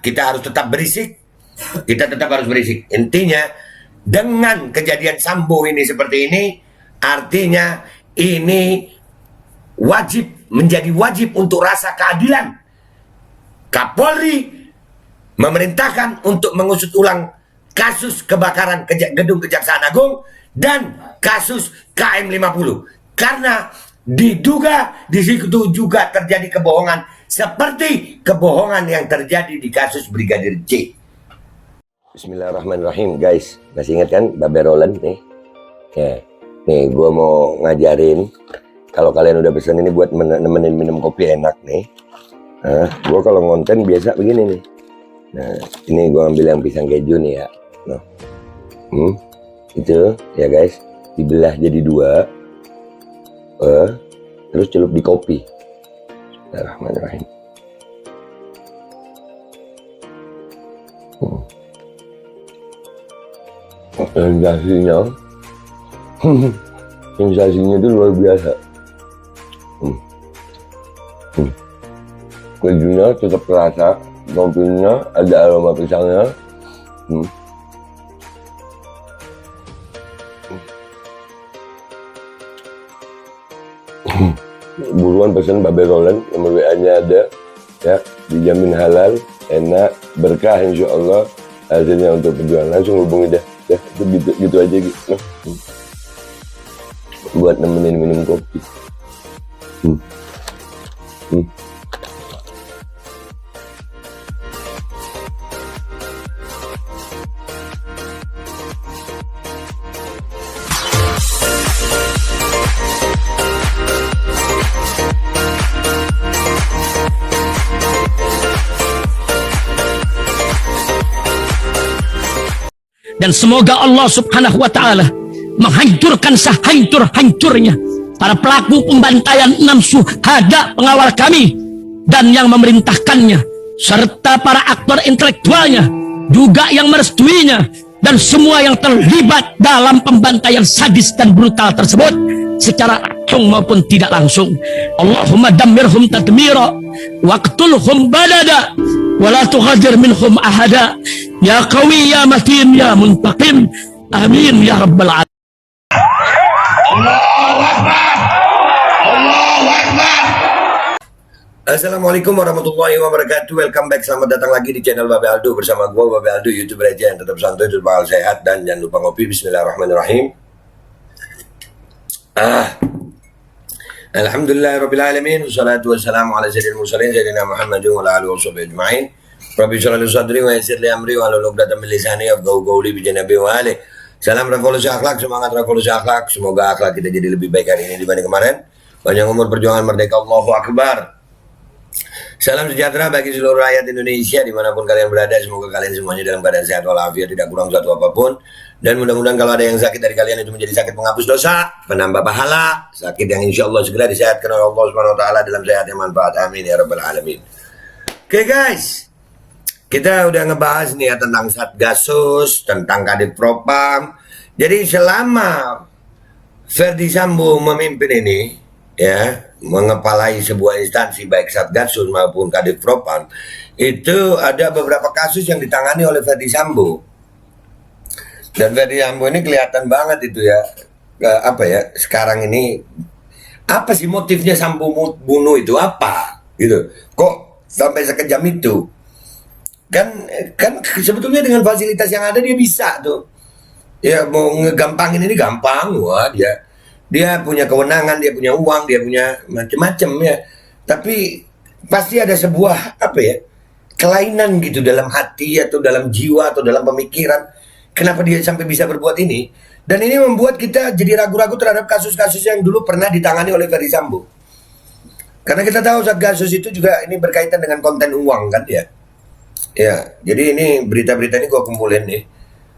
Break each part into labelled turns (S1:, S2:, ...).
S1: kita harus tetap berisik. Kita tetap harus berisik. Intinya dengan kejadian Sambo ini seperti ini, artinya ini menjadi wajib untuk rasa keadilan. Kapolri memerintahkan untuk mengusut ulang kasus kebakaran gedung Kejaksaan Agung dan kasus KM50 karena diduga di situ juga terjadi kebohongan seperti kebohongan yang terjadi di kasus Brigadir J. Bismillahirrahmanirrahim, guys. Masih ingat kan Babe Roland nih? Ya, nih gue mau ngajarin. Kalau kalian udah pesan ini buat nemenin minum kopi enak nih. Nah, gue kalau ngonten biasa begini nih. Nah, ini gue ambil yang pisang keju nih ya. Nah, itu ya guys, dibelah jadi dua. Terus celup di kopi. Bismillahirrahmanirrahim. Sensasinya itu luar biasa. Kejunya tetap terasa, kopinya ada aroma pisangnya. Buruan pesan Babe Roland, nomor WA-nya ada ya, dijamin halal, enak, berkah insya Allah hasilnya untuk perjuangan. Langsung hubungi dah. Ya, gitu aja gitu. Buat nemenin minum kopi.
S2: Dan semoga Allah subhanahu wa ta'ala menghancurkan sehancur-hancurnya para pelaku pembantaian 6 syuhada pengawal kami dan yang memerintahkannya, serta para aktor intelektualnya juga yang merestuinya, dan semua yang terlibat dalam pembantaian sadis dan brutal tersebut secara langsung maupun tidak langsung. Allahumma dammirhum tadmira waqtulhum badada wala tughadir minhum ahada ya qawi ya matin ya muntaqim amin ya rabbal alamin.
S1: Allahu Akbar. Allahu Akbar. Assalamualaikum warahmatullahi wabarakatuh. Welcome back, selamat datang lagi di channel Babe Aldo bersama gue Babe Aldo, YouTuber aja yang tetap santuy, tetap sehat, dan jangan lupa ngopi. Bismillahirrahmanirrahim. Alhamdulillahirabbil alamin, wassalatu wassalamu ala sayyidil mursalin sayyidina Muhammadin wa ala alihi washabihi ajmain. Rabbi shrah li sadri wa yassir li amri wa hlul 'uqdatam min lisani yafqahu qawli bi janabi wa ali. Salam revolusi akhlak, semangat revolusi akhlak. Semoga akhlak kita jadi lebih baik hari ini dibanding kemarin. Panjang umur, perjuangan merdeka, Allahu Akbar. Salam sejahtera bagi seluruh rakyat Indonesia dimanapun kalian berada. Semoga kalian semuanya dalam keadaan sehat walafiat, tidak kurang satu apapun. Dan mudah-mudahan kalau ada yang sakit dari kalian itu menjadi sakit penghapus dosa, penambah pahala, sakit yang insya Allah segera disehatkan oleh Allah Subhanahu Wa Taala dalam sehat yang manfaat. Amin ya rabbal alamin. Oke guys, kita udah ngebahas nih ya tentang Satgasus, tentang Kadif Propam. Jadi selama Ferdi Sambo memimpin ini, ya, mengepalai sebuah instansi baik Satgasus maupun Kadif Propam, itu ada beberapa kasus yang ditangani oleh Ferdi Sambo. Dan Ferdi Sambo ini kelihatan banget itu ya, apa ya, sekarang ini apa sih motifnya Sambo bunuh itu apa gitu, kok sampai sekejam itu. Kan sebetulnya dengan fasilitas yang ada dia bisa tuh ya, mau ngegampangin ini gampang. Wah, dia punya kewenangan, dia punya uang, dia punya macam-macam ya, tapi pasti ada sebuah apa ya, kelainan gitu dalam hati atau dalam jiwa atau dalam pemikiran. Kenapa dia sampai bisa berbuat ini? Dan ini membuat kita jadi ragu-ragu terhadap kasus-kasus yang dulu pernah ditangani oleh Ferdi Sambo. Karena kita tahu Satgasus itu juga ini berkaitan dengan konten uang kan ya. Ya, jadi ini berita-berita ini gue kumpulin nih.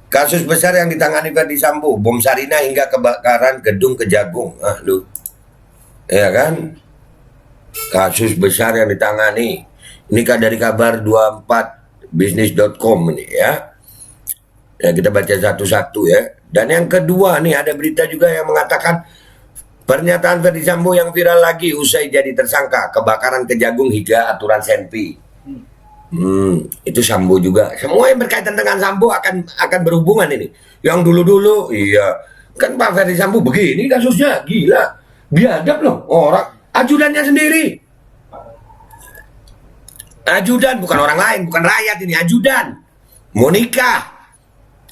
S1: Kasus besar yang ditangani Ferdi Sambo, bom Sarina hingga kebakaran gedung Kejagung. Lu. Ya kan? Kasus besar yang ditangani. Ini dari kabar 24bisnis.com ini ya. Ya, kita baca satu-satu ya. Dan yang kedua nih, ada berita juga yang mengatakan pernyataan Ferdi Sambo yang viral lagi usai jadi tersangka kebakaran Kejagung hingga aturan Senpi. Itu Sambo juga. Semua yang berkaitan dengan Sambo akan berhubungan ini. Yang dulu-dulu, iya. Kan Pak Ferdi Sambo begini kasusnya, gila. Biadab loh, orang. Ajudannya sendiri. Ajudan, bukan orang lain, bukan rakyat ini, ajudan. Mau nikah.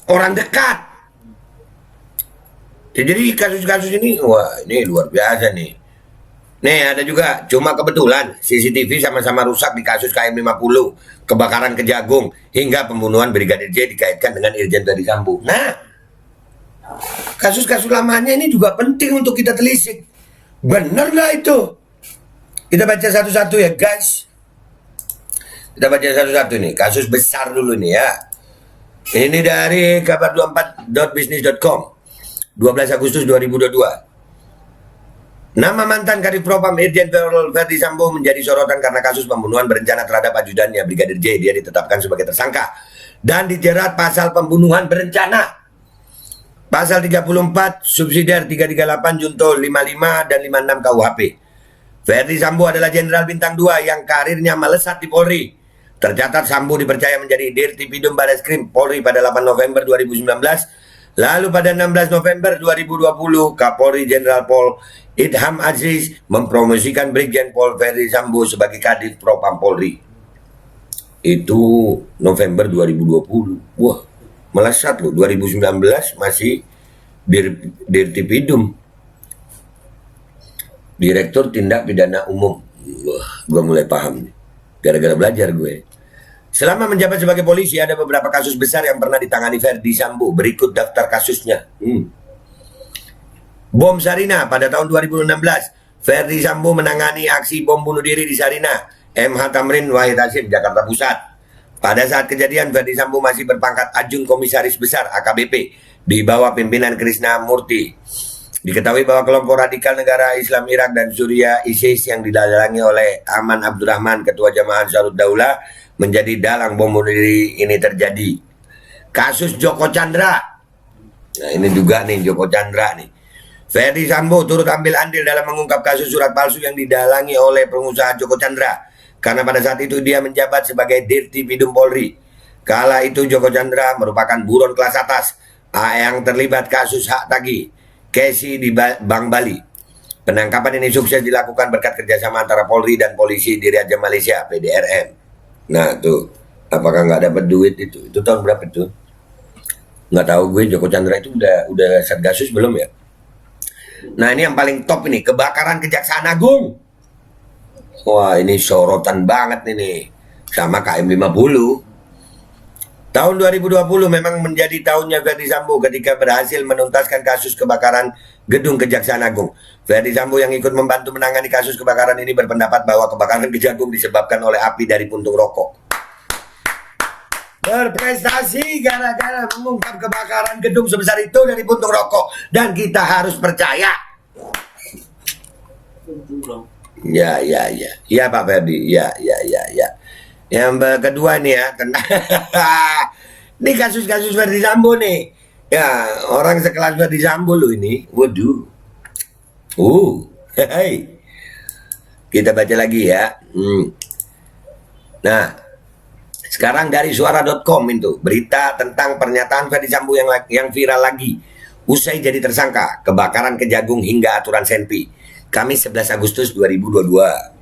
S1: Orang dekat. Jadi kasus-kasus ini, wah ini luar biasa nih. Nih ada juga, cuma kebetulan CCTV sama-sama rusak di kasus KM50, kebakaran Kejagung, hingga pembunuhan Brigadir J dikaitkan dengan Irjen Ferdi Sambo. Nah, kasus-kasus lamanya ini juga penting untuk kita telisik. Bener nggak itu? Kita baca satu-satu ya guys. Kita baca satu-satu nih, kasus besar dulu nih ya. Ini dari kabar24.bisnis.com, 12 Agustus 2022. Nama mantan Kadif Propam Irjen Ferdi Sambo menjadi sorotan karena kasus pembunuhan berencana terhadap ajudannya Brigadir J. Dia ditetapkan sebagai tersangka dan dijerat pasal pembunuhan berencana. Pasal 34, subsidiar 338, junto 55 dan 56 KUHP. Ferdi Sambo adalah Jenderal Bintang 2 yang karirnya melesat di Polri. Tercatat Sambo dipercaya menjadi Dirtipidum Barreskrim Polri pada 8 November 2019. Lalu pada 16 November 2020, Kapolri Jenderal Pol Idham Aziz mempromosikan Brigjen Pol Ferdi Sambo sebagai Kadif Propam Polri. Itu November 2020. Wah, melesat loh. 2019 masih Dirtipidum, Direktur Tindak Pidana Umum. Wah, gue mulai paham nih. Gara-gara belajar gue. Selama menjabat sebagai polisi, ada beberapa kasus besar yang pernah ditangani Ferdi Sambo. Berikut daftar kasusnya. Bom Sarina pada tahun 2016. Ferdi Sambo menangani aksi bom bunuh diri di Sarina. MH Tamrin Wahid Hashim, Jakarta Pusat. Pada saat kejadian, Ferdi Sambo masih berpangkat Ajun Komisaris Besar AKBP di bawah pimpinan Krishna Murti. Diketahui bahwa kelompok radikal negara Islam Irak dan Suriah ISIS yang didalangi oleh Aman Abdurrahman, Ketua Jamaah Ansarud Daulah, menjadi dalang bom bunuh diri ini terjadi. Kasus Joko Chandra. Nah ini juga nih Joko Chandra nih. Ferdi Sambo turut ambil andil dalam mengungkap kasus surat palsu yang didalangi oleh pengusaha Joko Chandra. Karena pada saat itu dia menjabat sebagai Dirtipidum Polri. Kala itu Joko Chandra merupakan buron kelas atas yang terlibat kasus hak tagih Kesi di Bank Bali. Penangkapan ini sukses dilakukan berkat kerjasama antara Polri dan polisi di Raja Malaysia PDRM. Nah tuh, apakah nggak dapat duit itu? Itu tahun berapa tuh? Nggak tahu gue. Joko Chandra itu udah Satgasus belum ya? Nah ini yang paling top ini, kebakaran Kejaksaan Agung. Wah ini sorotan banget ini, sama KM50. Tahun 2020 memang menjadi tahunnya Ferdi Sambo ketika berhasil menuntaskan kasus kebakaran gedung Kejaksaan Agung. Ferdi Sambo yang ikut membantu menangani kasus kebakaran ini berpendapat bahwa kebakaran Kejagung disebabkan oleh api dari puntung rokok. Berprestasi gara-gara mengungkap kebakaran gedung sebesar itu dari puntung rokok. Dan kita harus percaya. Ya Pak Ferdi, ya. Yang kedua nih ya, ini kasus-kasus Ferdi Sambo nih. Ya, orang sekelas Ferdi Sambo lo ini. Waduh. Hey. Kita baca lagi ya. Nah, sekarang dari suara.com itu berita tentang pernyataan Ferdi Sambo yang viral lagi. Usai jadi tersangka, kebakaran Kejagung hingga aturan Senpi. Kamis 11 Agustus 2022.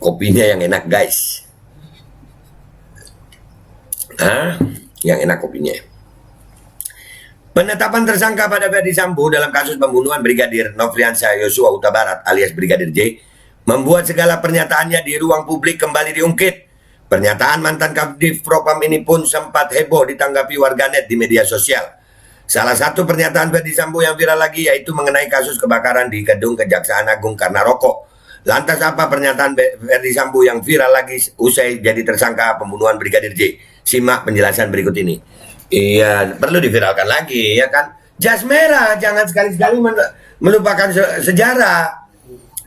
S1: Kopinya yang enak guys. Yang enak kopinya. Penetapan tersangka pada Ferdi Sambo dalam kasus pembunuhan Brigadir Nofriansah Yosua Huta Barat alias Brigadir J membuat segala pernyataannya di ruang publik kembali diungkit. Pernyataan mantan Kadif Propam ini pun sempat heboh ditanggapi warganet di media sosial. Salah satu pernyataan Ferdi Sambo yang viral lagi yaitu mengenai kasus kebakaran di gedung Kejaksaan Agung karena rokok. Lantas apa pernyataan Ferdi Sambo yang viral lagi usai jadi tersangka pembunuhan Brigadir J? Simak penjelasan berikut ini. Iya, perlu diviralkan lagi ya kan. Jas merah, jangan sekali-sekali melupakan sejarah.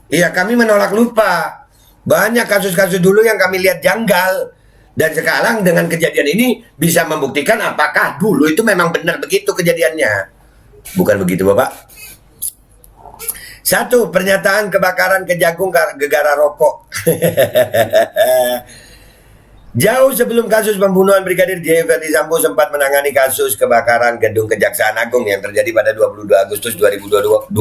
S1: Iya, kami menolak lupa. Banyak kasus-kasus dulu yang kami lihat janggal. Dan sekarang dengan kejadian ini bisa membuktikan apakah dulu itu memang benar begitu kejadiannya. Bukan begitu Bapak? 1. Pernyataan kebakaran Kejagung gara rokok. Jauh sebelum kasus pembunuhan Brigadir J, Ferdi Sambo sempat menangani kasus kebakaran gedung Kejaksaan Agung yang terjadi pada 22 Agustus 2020.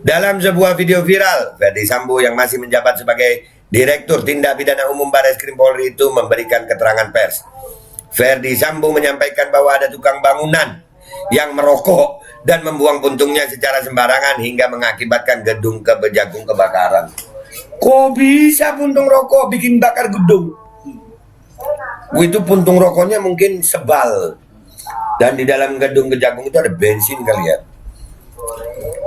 S1: Dalam sebuah video viral, Ferdi Sambo yang masih menjabat sebagai Direktur Tindak Pidana Umum Barreskrim Polri itu memberikan keterangan pers. Ferdi Sambo menyampaikan bahwa ada tukang bangunan yang merokok dan membuang puntungnya secara sembarangan hingga mengakibatkan gedung Kejagung kebakaran. Kok bisa puntung rokok bikin bakar gedung? Itu puntung rokoknya mungkin sebal. Dan di dalam gedung Kejagung itu ada bensin kali ya.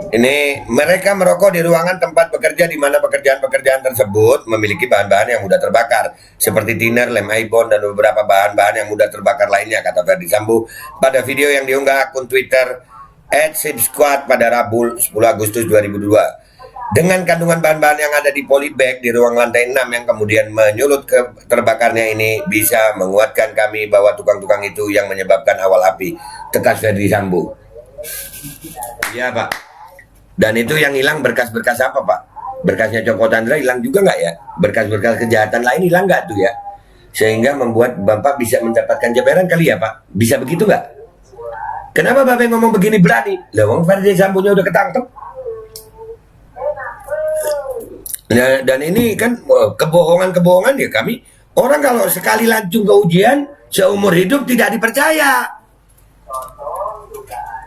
S1: Ini mereka merokok di ruangan tempat bekerja di mana pekerjaan-pekerjaan tersebut memiliki bahan-bahan yang mudah terbakar seperti thinner, lem ibon dan beberapa bahan-bahan yang mudah terbakar lainnya, kata Ferdi Sambo pada video yang diunggah akun Twitter @SipSquad pada Rabu 10 Agustus 2002. Dengan kandungan bahan-bahan yang ada di polybag di ruang lantai 6 yang kemudian menyulut ke terbakarnya ini bisa menguatkan kami bahwa tukang-tukang itu yang menyebabkan awal api, tegas Ferdi Sambo. Iya Pak. Dan itu yang hilang berkas-berkas apa Pak? Berkasnya Joko Chandra hilang juga nggak ya? Berkas-berkas kejahatan lain hilang nggak tuh ya? Sehingga membuat Bapak bisa mendapatkan jabatan kali ya Pak? Bisa begitu nggak? Kenapa Bapak ngomong begini berani? Lah wong Ferdi Sambo-nya udah ketangkep. Nah, dan ini kan kebohongan-kebohongan ya kami. Orang kalau sekali lancung ke ujian seumur hidup tidak dipercaya.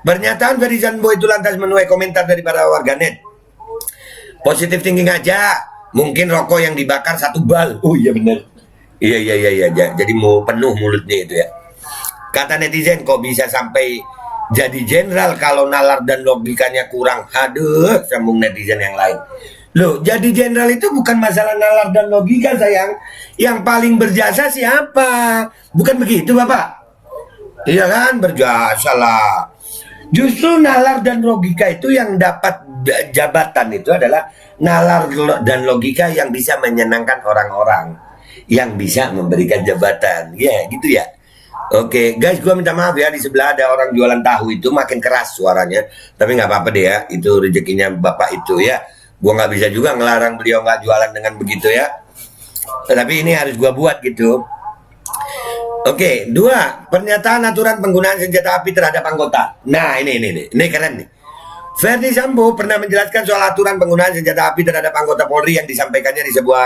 S1: Pernyataan Ferdi Sambo itu lantas menuai komentar dari para warganet. Positif thinking aja, mungkin rokok yang dibakar 1 bal. Oh iya benar. Iya. Jadi mau penuh mulutnya itu ya. Kata netizen, kok bisa sampai jadi jenderal kalau nalar dan logikanya kurang. Aduh, sambung netizen yang lain. Loh, jadi jenderal itu bukan masalah nalar dan logika sayang. Yang paling berjasa siapa? Bukan begitu Bapak? Iya kan, berjasa lah. Justru nalar dan logika itu yang dapat jabatan itu adalah nalar dan logika yang bisa menyenangkan orang-orang, yang bisa memberikan jabatan. Ya, gitu ya. Oke, guys, gua minta maaf ya, di sebelah ada orang jualan tahu itu makin keras suaranya. Tapi nggak apa-apa deh ya, itu rezekinya Bapak itu ya. Gua nggak bisa juga ngelarang beliau nggak jualan dengan begitu ya. Tapi ini harus gua buat gitu. Oke, 2. Pernyataan aturan penggunaan senjata api terhadap anggota. Nah, ini keren nih. Ferdi Sambo pernah menjelaskan soal aturan penggunaan senjata api terhadap anggota Polri yang disampaikannya di sebuah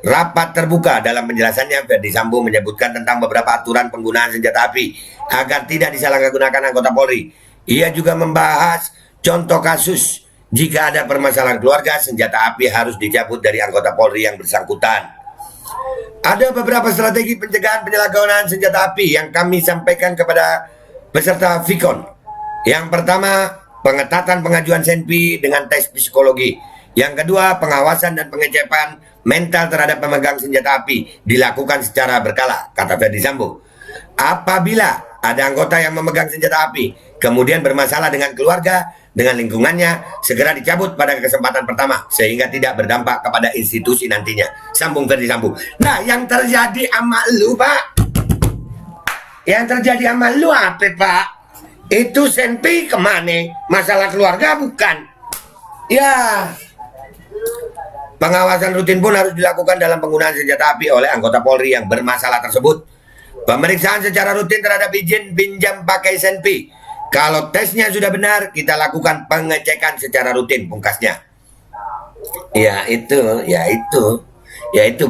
S1: rapat terbuka. Dalam penjelasannya, Ferdi Sambo menyebutkan tentang beberapa aturan penggunaan senjata api agar tidak disalahgunakan anggota Polri. Ia juga membahas contoh kasus jika ada permasalahan keluarga, senjata api harus dicabut dari anggota Polri yang bersangkutan. Ada beberapa strategi pencegahan penyalahgunaan senjata api yang kami sampaikan kepada peserta Vikon. Yang pertama, pengetatan pengajuan senpi dengan tes psikologi. Yang kedua, pengawasan dan pengecekan mental terhadap pemegang senjata api dilakukan secara berkala, kata Ferdi Sambo. Apabila ada anggota yang memegang senjata api, kemudian bermasalah dengan keluarga, dengan lingkungannya, segera dicabut pada kesempatan pertama sehingga tidak berdampak kepada institusi nantinya, sambung Ferdi Sambo. Nah, yang terjadi sama lu Pak, yang terjadi sama lu apa Pak? Itu senpi kemana? Masalah keluarga bukan? Ya, pengawasan rutin pun harus dilakukan dalam penggunaan senjata api oleh anggota Polri yang bermasalah tersebut. Pemeriksaan secara rutin terhadap izin pinjam pakai senpi. Kalau tesnya sudah benar, kita lakukan pengecekan secara rutin, pungkasnya. Ya itu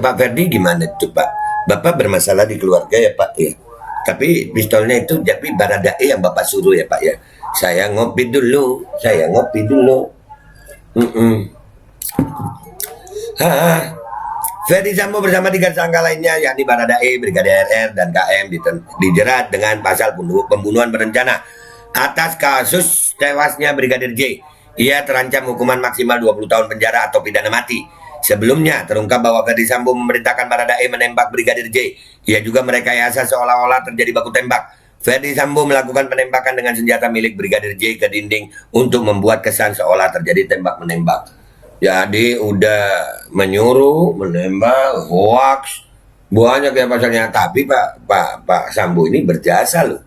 S1: Pak Ferdi, gimana tuh Pak? Bapak bermasalah di keluarga ya Pak ya. Tapi pistolnya itu jadi Baradae yang Bapak suruh ya Pak ya. Saya ngopi dulu. Ferdi Sambo bersama 3 tersangka lainnya yakni Baradae, Brigadir RR, dan KM dijerat dengan pasal pembunuhan berencana atas kasus tewasnya Brigadir J. Ia terancam hukuman maksimal 20 tahun penjara atau pidana mati. Sebelumnya terungkap bahwa Ferdi Sambo memerintahkan Baradae menembak Brigadir J. Ia juga merekayasa seolah-olah terjadi baku tembak. Ferdi Sambo melakukan penembakan dengan senjata milik Brigadir J ke dinding untuk membuat kesan seolah terjadi tembak-menembak. Jadi udah menyuruh, menembak, hoax, banyak ya pasalnya. Tapi Pak Sambo ini berjasa loh.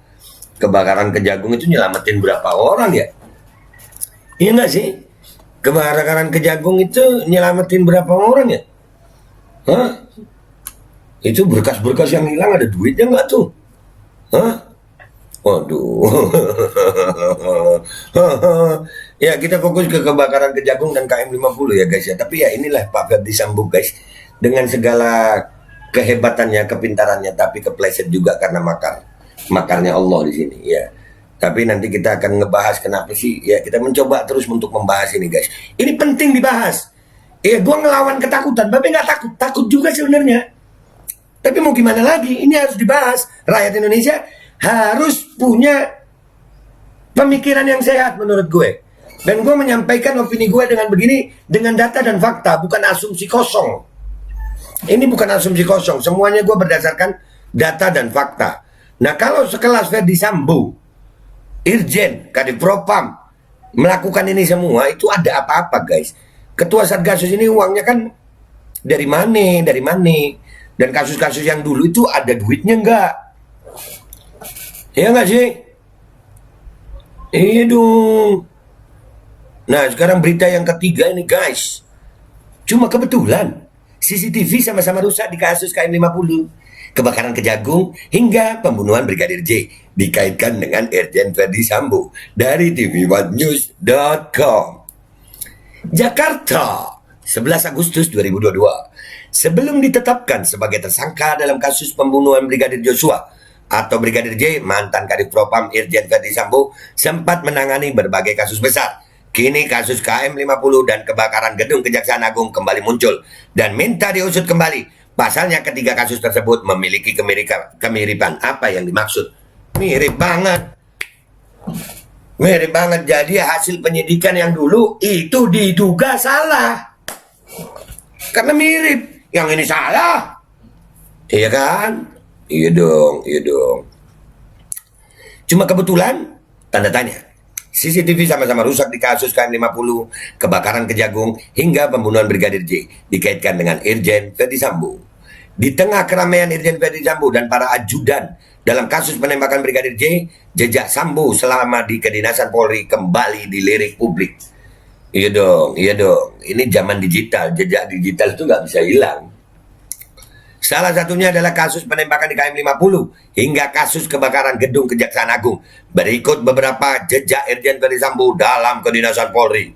S1: Kebakaran Kejagung itu nyelamatin berapa orang ya? Iya nggak sih? Kebakaran Kejagung itu nyelamatin berapa orang ya? Hah? Itu berkas-berkas yang hilang ada duitnya nggak tuh? Hah? Waduh. Ya, kita fokus ke kebakaran Kejagung dan KM50 ya guys ya. Tapi ya inilah Pak Ferdi Sambo guys. Dengan segala kehebatannya, kepintarannya, tapi kepleset juga karena makarnya Allah di sini ya. Tapi nanti kita akan ngebahas kenapa sih ya, kita mencoba terus untuk membahas ini guys. Ini penting dibahas. Ya, gua ngelawan ketakutan, tapi nggak takut juga sebenarnya. Tapi mau gimana lagi? Ini harus dibahas. Rakyat Indonesia harus punya pemikiran yang sehat menurut gue. Dan gue menyampaikan opini gue dengan begini, dengan data dan fakta, bukan asumsi kosong. Ini bukan asumsi kosong, semuanya gue berdasarkan data dan fakta. Nah, kalau sekelas Ferdi Sambo, Irjen, Kadifropam melakukan ini semua, itu ada apa-apa guys. Ketua Satgasus ini uangnya kan dari mana? Dan kasus-kasus yang dulu itu ada duitnya enggak? Iya enggak sih? Iya dong. Nah, sekarang berita yang ketiga ini guys. Cuma kebetulan CCTV sama-sama rusak di kasus KM50. Kebakaran Kejagung hingga pembunuhan Brigadir J dikaitkan dengan Irjen Ferdi Sambo dari tv1news.com. Jakarta, 11 Agustus 2022. Sebelum ditetapkan sebagai tersangka dalam kasus pembunuhan Brigadir Joshua atau Brigadir J, mantan Kadifropam Irjen Ferdi Sambo sempat menangani berbagai kasus besar. Kini kasus KM50 dan kebakaran gedung Kejaksaan Agung kembali muncul dan minta diusut kembali. Pasalnya ketiga kasus tersebut memiliki kemiripan. Apa yang dimaksud? Mirip banget. Mirip banget. Jadi hasil penyidikan yang dulu itu diduga salah. Karena mirip. Yang ini salah. Iya kan? Iya dong. Cuma kebetulan, tanda tanya. CCTV sama-sama rusak di kasus KM50, kebakaran Kejagung, hingga pembunuhan Brigadir J dikaitkan dengan Irjen Ferdi Sambo. Di tengah keramaian Irjen Ferdi Sambo dan para ajudan dalam kasus penembakan Brigadir J, jejak Sambo selama di kedinasan Polri kembali dilirik publik. Iya dong. Ini zaman digital, jejak digital itu nggak bisa hilang. Salah satunya adalah kasus penembakan di KM50 hingga kasus kebakaran gedung Kejaksaan Agung. Berikut beberapa jejak Irjen Ferdi Sambo dalam kedinasan Polri.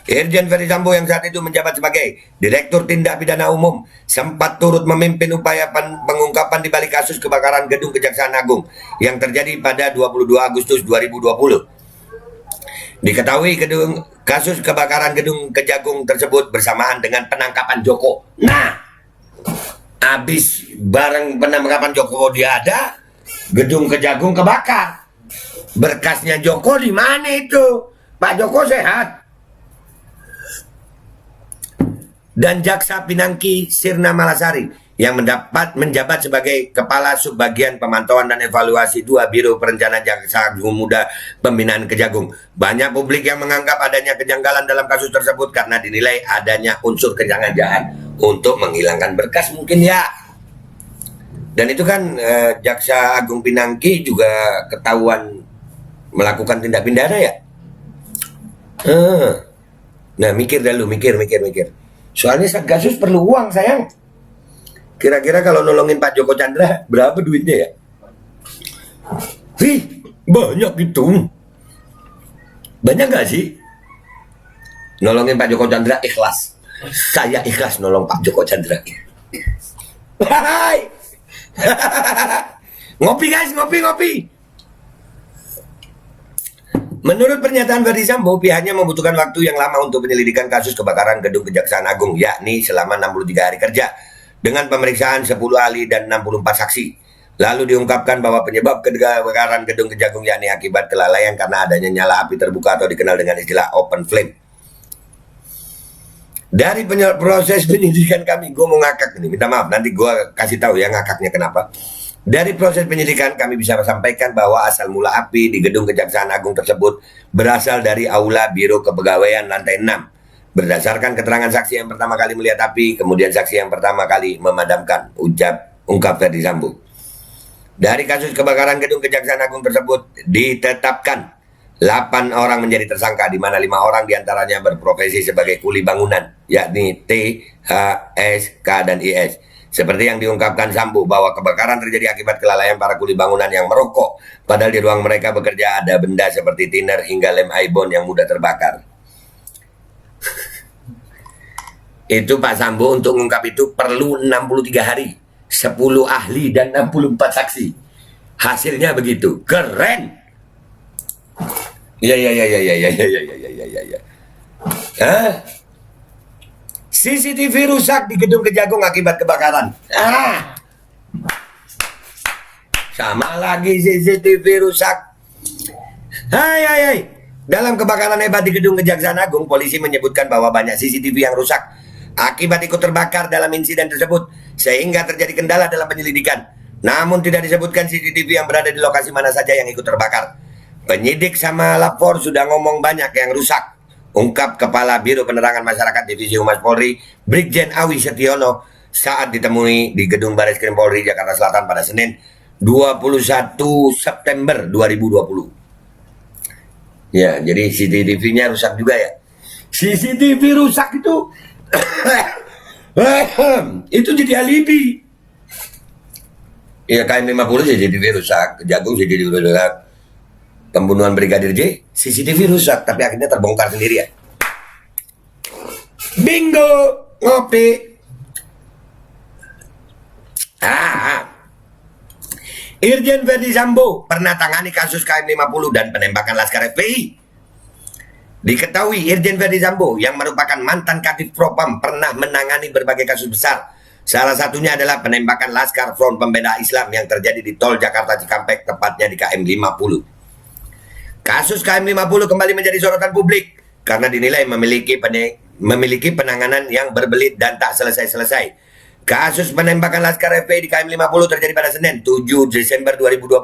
S1: Irjen Ferdi Sambo yang saat itu menjabat sebagai Direktur Tindak Pidana Umum sempat turut memimpin upaya pengungkapan di balik kasus kebakaran gedung Kejaksaan Agung yang terjadi pada 22 Agustus 2020. Diketahui kasus kebakaran gedung Kejagung tersebut bersamaan dengan penangkapan Joko. Nah, habis bareng penangkapan Joko dia ada, gedung Kejagung kebakar. Berkasnya Joko di mana itu? Pak Joko sehat. Dan Jaksa Pinangki Sirna Malasari yang menjabat sebagai Kepala Subbagian Pemantauan dan Evaluasi 2 Biro Perencanaan Jaksa Agung Muda Pembinaan Kejagung. Banyak publik yang menganggap adanya kejanggalan dalam kasus tersebut karena dinilai adanya unsur kesengajaan untuk menghilangkan berkas mungkin ya. Dan itu kan Jaksa Agung Pinangki juga ketahuan melakukan tindak pidana ya. Nah, mikir. Soalnya Satgasus perlu uang sayang. Kira-kira kalau nolongin Pak Joko Chandra berapa duitnya ya? Banyak itu. Banyak gak sih? Nolongin Pak Joko Chandra ikhlas. Saya ikhlas nolong Pak Joko Chandra. Hai. Ngopi guys, ngopi. Menurut pernyataan Ferdi Sambo, pihaknya membutuhkan waktu yang lama untuk penyelidikan kasus kebakaran gedung Kejaksaan Agung, yakni selama 63 hari kerja, dengan pemeriksaan 10 ahli dan 64 saksi. Lalu diungkapkan bahwa penyebab kebakaran gedung Kejagung yakni akibat kelalaian karena adanya nyala api terbuka atau dikenal dengan istilah open flame. Dari proses penyidikan kami, gue mau ngakak nih, minta maaf, nanti gue kasih tahu ya ngakaknya kenapa. Dari proses penyidikan kami bisa sampaikan bahwa asal mula api di gedung Kejaksaan Agung tersebut berasal dari aula Biro Kepegawaian lantai 6. Berdasarkan keterangan saksi yang pertama kali melihat api, kemudian saksi yang pertama kali memadamkan, ungkap Ferdi Sambo. Dari kasus kebakaran gedung Kejaksaan Agung tersebut ditetapkan 8 orang menjadi tersangka, di mana 5 orang diantaranya berprofesi sebagai kuli bangunan, yakni T, H, S, K, dan IS. Seperti yang diungkapkan Sambo bahwa kebakaran terjadi akibat kelalaian para kuli bangunan yang merokok, padahal di ruang mereka bekerja ada benda seperti thinner hingga lem ibon yang mudah terbakar. Itu Pak Sambo untuk mengungkap itu perlu 63 hari, 10 ahli dan 64 saksi. Hasilnya begitu. Keren. Ya. Hah? CCTV rusak di gedung Kejagung akibat kebakaran. Sama lagi CCTV rusak. Hai. Dalam kebakaran hebat di gedung Kejaksaan Agung, polisi menyebutkan bahwa banyak CCTV yang rusak akibat ikut terbakar dalam insiden tersebut, sehingga terjadi kendala dalam penyelidikan. Namun tidak disebutkan CCTV yang berada di lokasi mana saja yang ikut terbakar. Penyidik sama lapor sudah ngomong banyak yang rusak, ungkap Kepala Biro Penerangan Masyarakat Divisi Humas Polri, Brigjen Awi Setiono, saat ditemui di Gedung Bareskrim Polri Jakarta Selatan pada Senin 21 September 2020. Ya, jadi CCTV-nya rusak juga ya. CCTV rusak itu itu jadi alibi. Ya, KM50 CCTV rusak, Kejagung CCTV rusak. Pembunuhan Brigadir J, CCTV rusak, tapi akhirnya terbongkar sendiri ya. Bingo, ngopi. Irjen Verdi Sambo pernah tangani kasus KM50 dan penembakan Laskar FPI. Diketahui Irjen Verdi Sambo yang merupakan mantan Kadif Propam pernah menangani berbagai kasus besar. Salah satunya adalah penembakan Laskar Front Pembela Islam yang terjadi di Tol Jakarta Cikampek, tepatnya di KM50. Kasus KM50 kembali menjadi sorotan publik karena dinilai memiliki penanganan yang berbelit dan tak selesai-selesai. Kasus penembakan Laskar FPI di KM50 terjadi pada Senin 7 Desember 2020,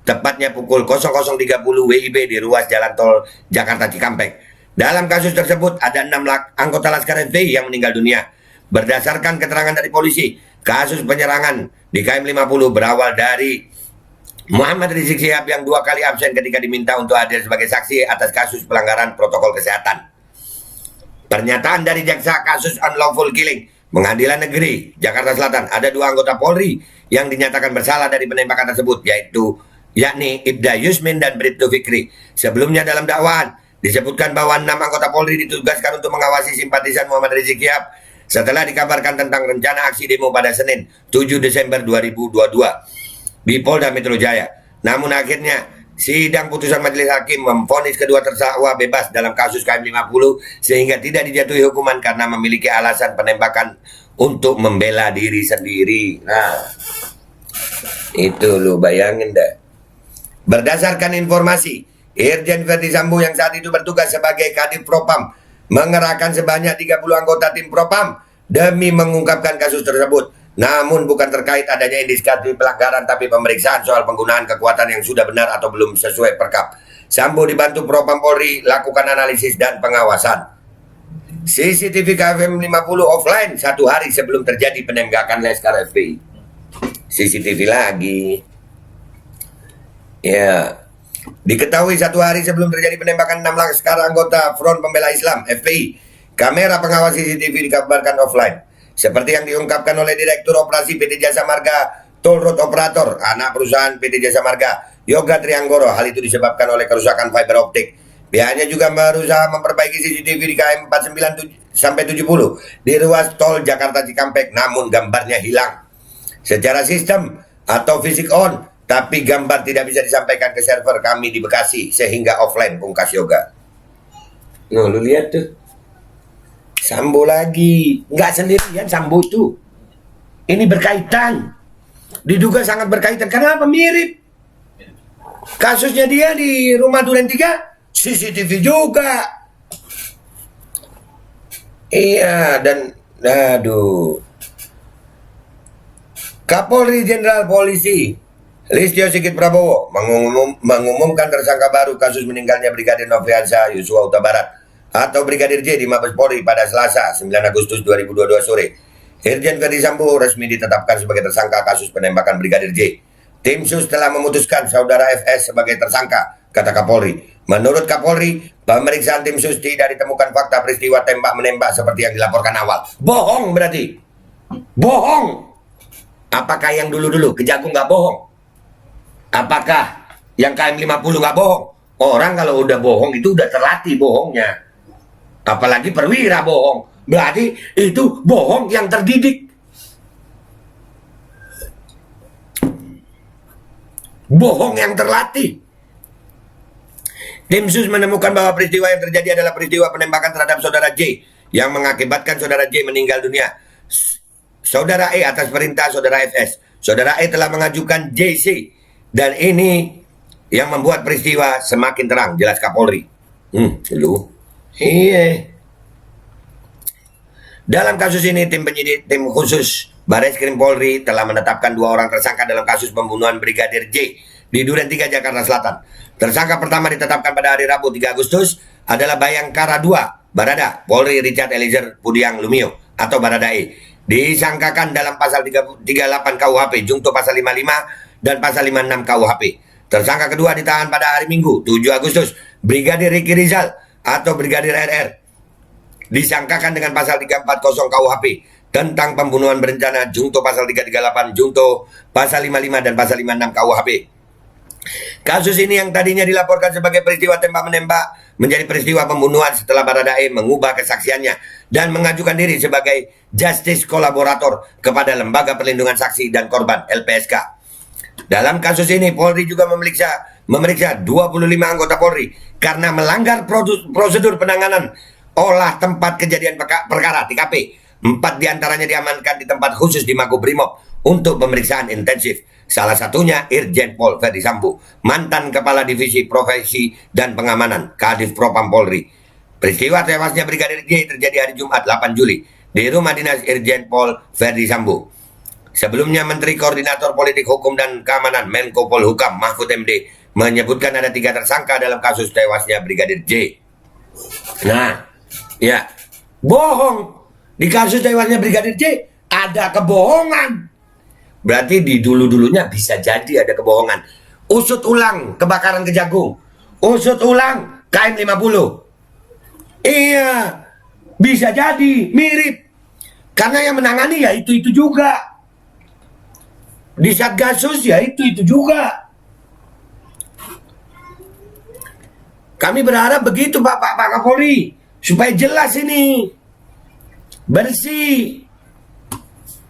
S1: tepatnya pukul 00.30 WIB di ruas jalan tol Jakarta Cikampek. Dalam kasus tersebut ada 6 anggota Laskar FPI yang meninggal dunia. Berdasarkan keterangan dari polisi, kasus penyerangan di KM50 berawal dari Muhammad Rizik Syihab yang 2 kali absen ketika diminta untuk hadir sebagai saksi atas kasus pelanggaran protokol kesehatan. Pernyataan dari jaksa kasus unlawful killing Pengadilan Negeri Jakarta Selatan, ada 2 anggota Polri yang dinyatakan bersalah dari penembakan tersebut, yakni Ibda Yusmin dan Bribtu Fikri. Sebelumnya dalam dakwaan disebutkan bahwa 6 anggota Polri ditugaskan untuk mengawasi simpatisan Muhammad Rizik Syihab setelah dikabarkan tentang rencana aksi demo pada Senin 7 Desember 2022 di Polda Metro Jaya. Namun akhirnya sidang putusan majelis hakim memvonis kedua terdakwa bebas dalam kasus KM50 sehingga tidak dijatuhi hukuman karena memiliki alasan penembakan untuk membela diri sendiri. Nah, itu lo bayangin dah. Berdasarkan informasi, Irjen Verdi Sambo yang saat itu bertugas sebagai Kadif Propam mengerahkan sebanyak 30 anggota tim Propam demi mengungkapkan kasus tersebut. Namun bukan terkait adanya indikasi pelanggaran, tapi pemeriksaan soal penggunaan kekuatan yang sudah benar atau belum sesuai perkap. Sambo dibantu Propam Polri lakukan analisis dan pengawasan. CCTV KM50 offline 1 hari sebelum terjadi penembakan Laskar FPI. CCTV lagi. Ya. Diketahui 1 hari sebelum terjadi penembakan 6 Laskar anggota Front Pembela Islam FPI, kamera pengawas CCTV dikabarkan offline. Seperti yang diungkapkan oleh Direktur Operasi PT Jasa Marga Toll Road Operator, anak perusahaan PT Jasa Marga, Yoga Trianggoro. Hal itu disebabkan oleh kerusakan fiber optik. Pihaknya juga berusaha memperbaiki CCTV di KM 49-70 di ruas tol Jakarta Cikampek, namun gambarnya hilang. Secara sistem atau fisik on, tapi gambar tidak bisa disampaikan ke server kami di Bekasi sehingga offline, pungkas Yoga. Nah, lu lihat tuh. Sambo lagi, nggak sendirian Sambo itu. Ini berkaitan, diduga sangat berkaitan. Kenapa? Mirip. Kasusnya dia di rumah Duren 3, CCTV juga. Iya, dan aduh. Kapolri Jenderal Polisi Listio Sigit Prabowo mengumumkan tersangka baru kasus meninggalnya Brigadir Nofriansah Yosua Huta Barat atau Brigadir J di Mabes Polri pada Selasa 9 Agustus 2022 sore. Irjen Verdi Sambo resmi ditetapkan sebagai tersangka kasus penembakan Brigadir J. Tim Sus telah memutuskan saudara FS sebagai tersangka, kata Kapolri. Menurut Kapolri, pemeriksaan tim Sus tidak ditemukan fakta peristiwa tembak-menembak seperti yang dilaporkan awal. Bohong berarti. Bohong. Apakah yang dulu-dulu Kejagung nggak bohong? Apakah yang KM50 nggak bohong? Orang kalau udah bohong itu udah terlatih bohongnya. Apalagi perwira bohong. Berarti itu bohong yang terdidik. Bohong yang terlatih. Tim SUS menemukan bahwa peristiwa yang terjadi adalah peristiwa penembakan terhadap saudara J yang mengakibatkan saudara J meninggal dunia. Saudara E atas perintah saudara FS. Saudara E telah mengajukan JC dan ini yang membuat peristiwa semakin terang, jelas Kapolri. Lu. Iya. Dalam kasus ini tim khusus Bareskrim Polri telah menetapkan 2 orang tersangka dalam kasus pembunuhan Brigadir J di Duren 3 Jakarta Selatan. Tersangka pertama ditetapkan pada hari Rabu 3 Agustus adalah Bayangkara 2 Barada Polri Richard Eliezer Pudiang Lumiu atau Barada E. Disangkakan dalam pasal 38 KUHP, jungto pasal 55 dan pasal 56 KUHP. Tersangka kedua ditahan pada hari Minggu 7 Agustus Brigadir Ricky Rizal atau Brigadir RR. Disangkakan dengan pasal 340 KUHP tentang pembunuhan berencana, jungto pasal 338, jungto pasal 55 dan pasal 56 KUHP. Kasus ini yang tadinya dilaporkan sebagai peristiwa tembak-menembak menjadi peristiwa pembunuhan setelah Baradae mengubah kesaksiannya dan mengajukan diri sebagai justice kolaborator kepada Lembaga Perlindungan Saksi dan Korban (LPSK). Dalam kasus ini Polri juga memeriksa 25 anggota Polri karena melanggar prosedur penanganan olah tempat kejadian perkara TKP. 4 diantaranya diamankan di tempat khusus di Makobrimob untuk pemeriksaan intensif. Salah satunya Irjen Pol Verdi Sambo, mantan Kepala Divisi Profesi dan Pengamanan Kadif Propam Polri. Peristiwa tewasnya Brigadir J terjadi hari Jumat 8 Juli di rumah dinas Irjen Pol Verdi Sambo. Sebelumnya Menteri Koordinator Politik Hukum dan Keamanan Menko Polhukam Mahfud MD menyebutkan ada 3 tersangka dalam kasus tewasnya Brigadir J. Nah, ya, bohong. Di kasus tewasnya Brigadir J ada kebohongan. Berarti di dulu-dulunya bisa jadi ada kebohongan. Usut ulang kebakaran Kejagung. Usut ulang KM50. Iya, bisa jadi mirip. Karena yang menangani ya itu-itu juga. Di Satgasus ya itu-itu juga. Kami berharap begitu Pak Kapolri. Supaya jelas ini. Bersih.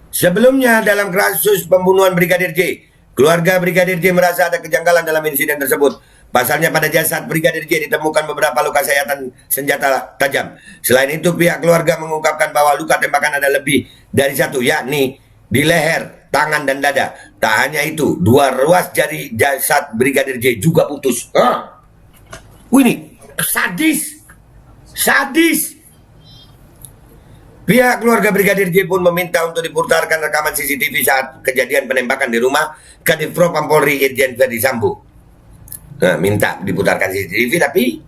S1: Sebelumnya dalam kasus pembunuhan Brigadir J, keluarga Brigadir J merasa ada kejanggalan dalam insiden tersebut. Pasalnya pada jasad Brigadir J ditemukan beberapa luka sayatan senjata tajam. Selain itu pihak keluarga mengungkapkan bahwa luka tembakan ada lebih dari 1, yakni di leher, tangan dan dada. Tak hanya itu, 2 ruas jari jasad Brigadir J juga putus. Ini sadis. Sadis. Pihak keluarga Brigadir J pun meminta untuk diputarkan rekaman CCTV saat kejadian penembakan di rumah Kadif Propam Polri Irjen Verdi Sambo. Nah, minta diputarkan CCTV, tapi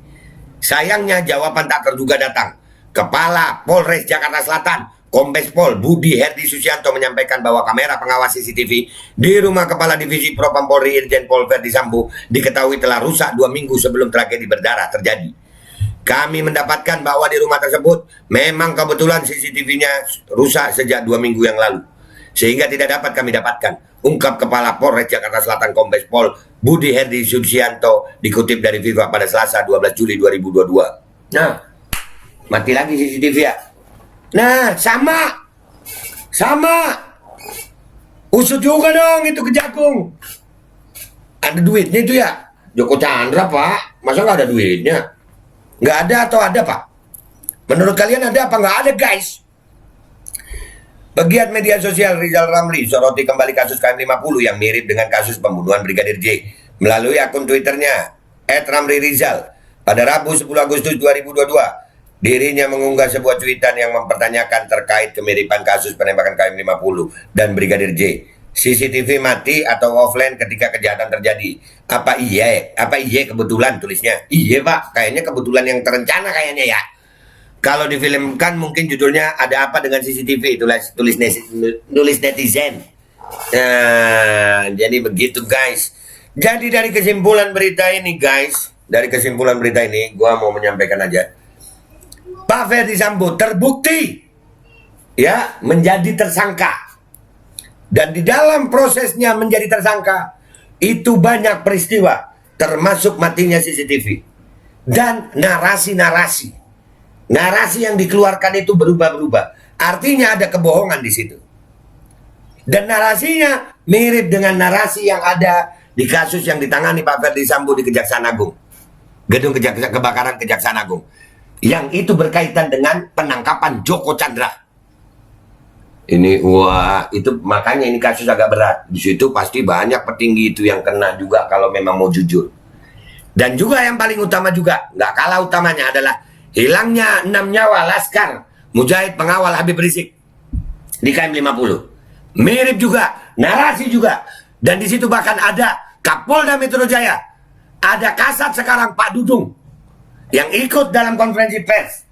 S1: sayangnya jawaban tak terduga datang. Kepala Polres Jakarta Selatan, Kombes Pol Budi Herdi Susianto menyampaikan bahwa kamera pengawas CCTV di rumah Kepala Divisi Propam Polri Irjen Pol Verdi Sambo diketahui telah rusak 2 minggu sebelum tragedi berdarah terjadi. Kami mendapatkan bahwa di rumah tersebut memang kebetulan CCTV-nya rusak sejak 2 minggu yang lalu. Sehingga tidak dapat kami dapatkan, ungkap Kepala Polres Jakarta Selatan Kombes Pol Budi Herdi Susianto dikutip dari Viva pada Selasa 12 Juli 2022. Nah, mati lagi CCTV ya. Nah, sama. Usut juga dong itu Kejagung. Ada duitnya itu ya. Joko Chandra Pak, masa nggak ada duitnya? Nggak ada atau ada Pak? Menurut kalian ada apa nggak ada guys? Pegiat media sosial Rizal Ramli soroti kembali kasus KM50 yang mirip dengan kasus pembunuhan Brigadir J melalui akun Twitternya @ramlirizal. Pada Rabu 10 Agustus 2022, dirinya mengunggah sebuah cuitan yang mempertanyakan terkait kemiripan kasus penembakan KM50 dan Brigadir J. CCTV mati atau offline ketika kejahatan terjadi. Apa iya kebetulan tulisnya? Iya Pak, kayaknya kebetulan yang terencana kayaknya ya. Kalau difilmkan mungkin judulnya ada apa dengan CCTV, tulis netizen. Nah, jadi begitu guys. Jadi dari kesimpulan berita ini guys, gua mau menyampaikan aja. Pak Verdi Sambo terbukti ya menjadi tersangka. Dan di dalam prosesnya menjadi tersangka, itu banyak peristiwa, termasuk matinya CCTV. Dan narasi-narasi. Narasi yang dikeluarkan itu berubah-berubah. Artinya ada kebohongan di situ. Dan narasinya mirip dengan narasi yang ada di kasus yang ditangani Pak Ferdi Sambo di Kejaksaan Agung. Gedung kebakaran Kejaksaan Agung. Yang itu berkaitan dengan penangkapan Joko Chandra. Ini wah, itu makanya ini kasus agak berat. Di situ pasti banyak petinggi itu yang kena juga kalau memang mau jujur. Dan juga yang paling utama juga, nggak kalah utamanya adalah hilangnya 6 nyawa Laskar Mujahid pengawal Habib Rizik di KM 50. Mirip juga, narasi juga. Dan di situ bahkan ada Kapolda Metro Jaya, ada Kasat sekarang Pak Dudung yang ikut dalam konferensi pers.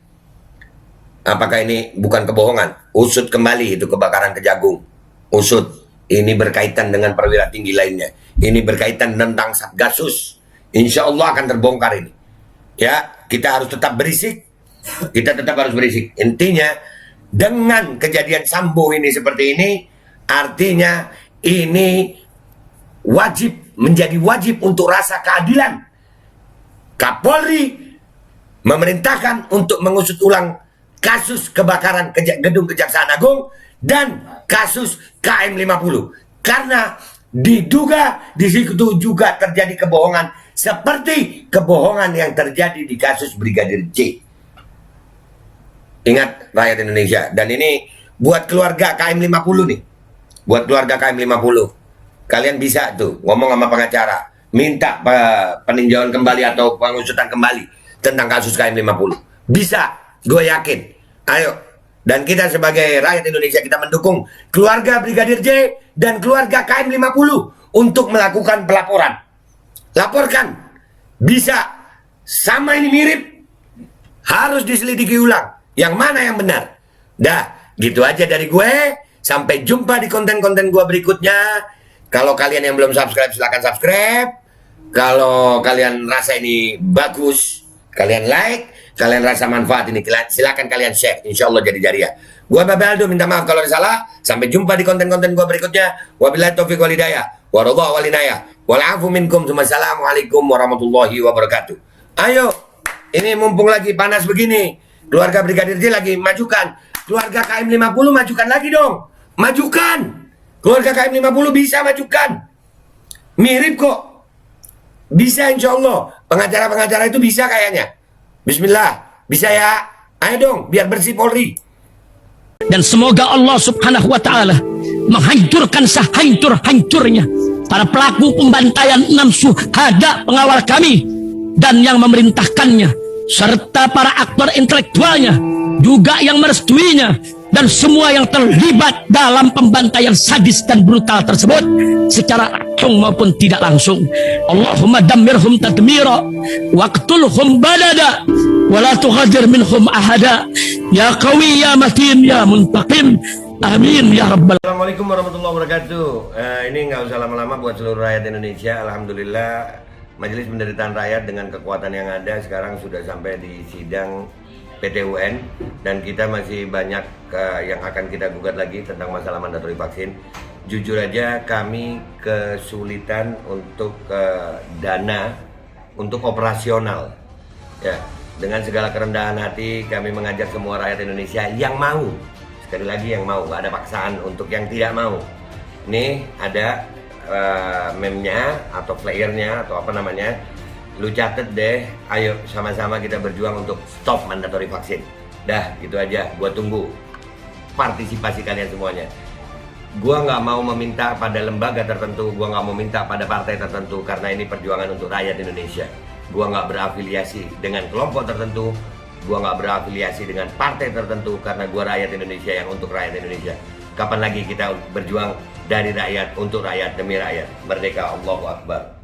S1: Apakah ini bukan kebohongan? Usut kembali itu kebakaran Kejagung. Usut. Ini berkaitan dengan perwira tinggi lainnya. Ini berkaitan tentang Satgasus. Insya Allah akan terbongkar ini. Ya, kita harus tetap berisik. Kita tetap harus berisik. Intinya, dengan kejadian Sambo ini seperti ini, artinya ini wajib, menjadi wajib untuk rasa keadilan. Kapolri memerintahkan untuk mengusut ulang kasus kebakaran gedung Kejaksaan Agung dan kasus KM 50. Karena diduga di situ juga terjadi kebohongan seperti kebohongan yang terjadi di kasus Brigadir J. Ingat rakyat Indonesia. Dan ini buat keluarga KM 50 nih. Buat keluarga KM 50. Kalian bisa tuh ngomong sama pengacara, minta peninjauan kembali atau pengusutan kembali tentang kasus KM 50. Bisa, gue yakin. Ayo. Dan kita sebagai rakyat Indonesia, kita mendukung keluarga Brigadir J dan keluarga KM 50 untuk melakukan pelaporan. Laporkan. Bisa. Sama ini mirip. Harus diselidiki ulang. Yang mana yang benar. Dah, gitu aja dari gue. Sampai jumpa di konten-konten gue berikutnya. Kalau kalian yang belum subscribe, silahkan subscribe. Kalau kalian rasa ini bagus, kalian like. Kalian rasa manfaat ini, silakan kalian share. Insya Allah jadi jariah. Gua Babel Aldo, minta maaf kalau ada salah. Sampai jumpa di konten-konten gua berikutnya. Wabillahi taufiq wal hidayah. Waradha wal inayah. Wal afu minkum. Wassalamualaikum warahmatullahi wabarakatuh. Ayo, ini mumpung lagi panas begini. Keluarga Brigadir J lagi majukan. Keluarga KM 50 majukan lagi dong. Majukan. Keluarga KM 50 bisa majukan. Mirip kok. Bisa insya Allah. Pengacara-pengacara itu bisa kayaknya. Bismillah, bisa ya? Ayo dong, biar bersih Polri.
S2: Dan semoga Allah subhanahu wa ta'ala menghancurkan sehancur-hancurnya para pelaku pembantaian 6 syuhada pengawal kami dan yang memerintahkannya, serta para aktor intelektualnya, juga yang merestuinya, dan semua yang terlibat dalam pembantaian sadis dan brutal tersebut secara langsung maupun tidak langsung. Allahumma dammirhum tadmira waqtulhum badada wala tughadir minhum ahada ya qawi ya matin ya muntaqim amin ya rabbal.
S1: Assalamualaikum warahmatullahi wabarakatuh. Ini nggak usah lama-lama buat seluruh rakyat Indonesia. Alhamdulillah Majelis Penderitaan Rakyat dengan kekuatan yang ada sekarang sudah sampai di sidang PT UN, dan kita masih banyak yang akan kita gugat lagi tentang masalah mandatori vaksin. Jujur aja kami kesulitan untuk dana untuk operasional. Ya, dengan segala kerendahan hati kami mengajak semua rakyat Indonesia yang mau, sekali lagi yang mau, gak ada paksaan untuk yang tidak mau. Nih ada meme-nya atau flyernya atau apa namanya. Lu catet deh, ayo sama-sama kita berjuang untuk stop mandatori vaksin. Dah, gitu aja, gua tunggu partisipasi kalian semuanya. Gua nggak mau meminta pada lembaga tertentu, gua nggak mau minta pada partai tertentu, karena ini perjuangan untuk rakyat Indonesia. Gua nggak berafiliasi dengan kelompok tertentu, gua nggak berafiliasi dengan partai tertentu, karena gua rakyat Indonesia yang untuk rakyat Indonesia. Kapan lagi kita berjuang dari rakyat, untuk rakyat, demi rakyat. Merdeka, Allahu Akbar.